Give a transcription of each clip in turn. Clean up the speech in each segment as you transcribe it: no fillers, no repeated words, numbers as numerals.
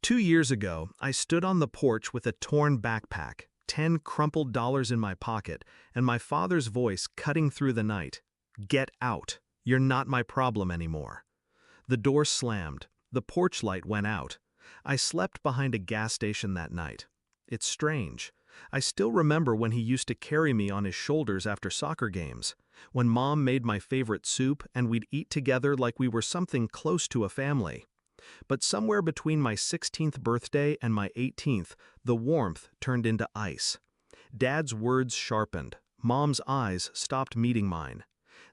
2 years ago, I stood on the porch with a torn backpack, 10 crumpled dollars in my pocket, and my father's voice cutting through the night. Get out. You're not my problem anymore. The door slammed. The porch light went out. I slept behind a gas station that night. It's strange. I still remember when he used to carry me on his shoulders after soccer games, when Mom made my favorite soup and we'd eat together like we were something close to a family. But somewhere between my 16th birthday and my 18th, the warmth turned into ice. Dad's words sharpened. Mom's eyes stopped meeting mine.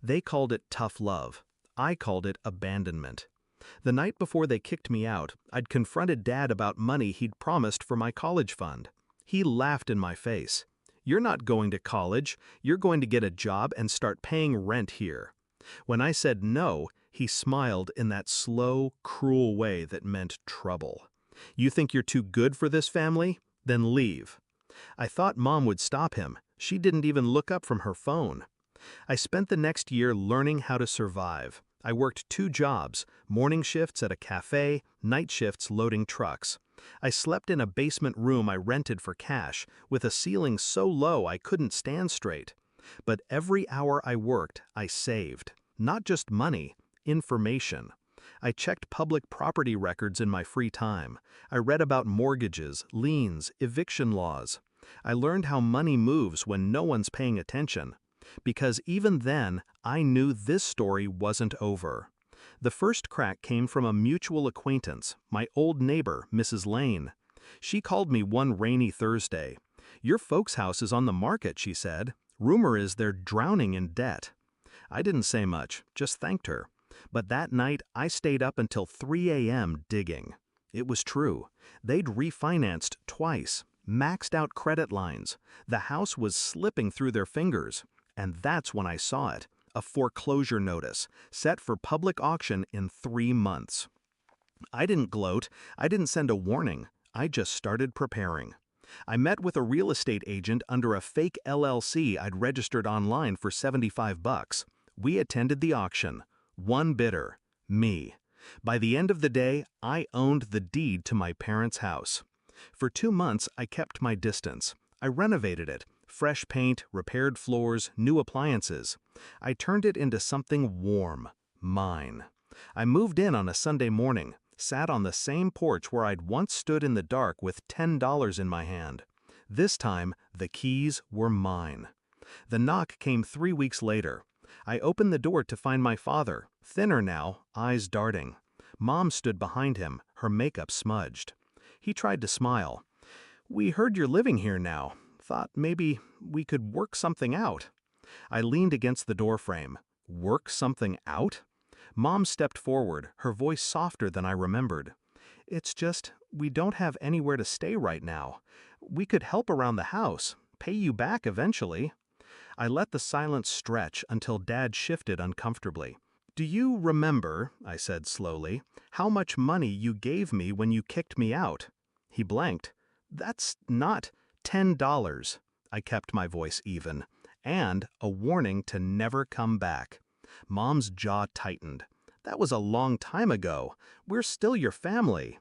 They called it tough love. I called it abandonment. The night before they kicked me out, I'd confronted Dad about money he'd promised for my college fund. He laughed in my face. "You're not going to college. You're going to get a job and start paying rent here." When I said no, he smiled in that slow, cruel way that meant trouble. "You think you're too good for this family? Then leave." I thought Mom would stop him. She didn't even look up from her phone. I spent the next year learning how to survive. I worked 2 jobs, morning shifts at a cafe, night shifts loading trucks. I slept in a basement room I rented for cash, with a ceiling so low I couldn't stand straight. But every hour I worked, I saved. Not just money, information. I checked public property records in my free time. I read about mortgages, liens, eviction laws. I learned how money moves when no one's paying attention. Because even then, I knew this story wasn't over. The first crack came from a mutual acquaintance, my old neighbor, Mrs. Lane. She called me one rainy Thursday. "Your folks' house is on the market," she said. "Rumor is they're drowning in debt." I didn't say much, just thanked her. But that night, I stayed up until 3 a.m. digging. It was true. They'd refinanced twice, maxed out credit lines. The house was slipping through their fingers. And that's when I saw it, a foreclosure notice, set for public auction in 3 months. I didn't gloat, I didn't send a warning, I just started preparing. I met with a real estate agent under a fake LLC I'd registered online for $75. We attended the auction. One bidder, me. By the end of the day, I owned the deed to my parents' house. For 2 months, I kept my distance. I renovated it. Fresh paint, repaired floors, new appliances. I turned it into something warm, mine. I moved in on a Sunday morning, sat on the same porch where I'd once stood in the dark with $10 in my hand. This time, the keys were mine. The knock came 3 weeks later. I opened the door to find my father, thinner now, eyes darting. Mom stood behind him, her makeup smudged. He tried to smile. "We heard you're living here now. Thought maybe we could work something out." I leaned against the doorframe. Work something out? Mom stepped forward, her voice softer than I remembered. "It's just, we don't have anywhere to stay right now. We could help around the house, pay you back eventually." I let the silence stretch until Dad shifted uncomfortably. "Do you remember," I said slowly, "how much money you gave me when you kicked me out?" He blanked. "That's not $10. I kept my voice even. "And a warning to never come back." Mom's jaw tightened. "That was a long time ago. We're still your family."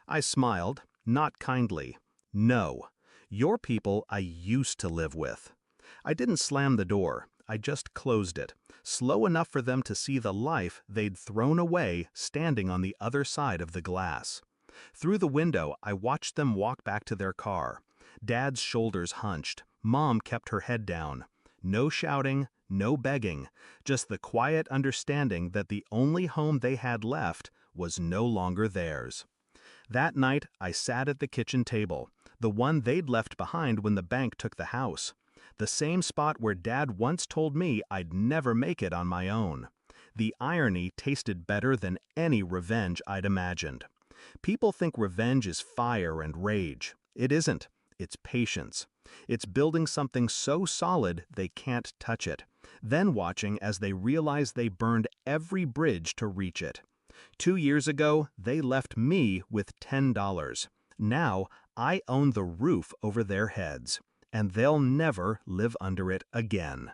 I smiled, not kindly. "No. Your people I used to live with." I didn't slam the door. I just closed it, slow enough for them to see the life they'd thrown away standing on the other side of the glass. Through the window, I watched them walk back to their car. Dad's shoulders hunched. Mom kept her head down. No shouting, no begging, just the quiet understanding that the only home they had left was no longer theirs. That night, I sat at the kitchen table, the one they'd left behind when the bank took the house. The same spot where Dad once told me I'd never make it on my own. The irony tasted better than any revenge I'd imagined. People think revenge is fire and rage. It isn't. It's patience. It's building something so solid they can't touch it, then watching as they realize they burned every bridge to reach it. 2 years ago, they left me with $10. Now, I own the roof over their heads, and they'll never live under it again.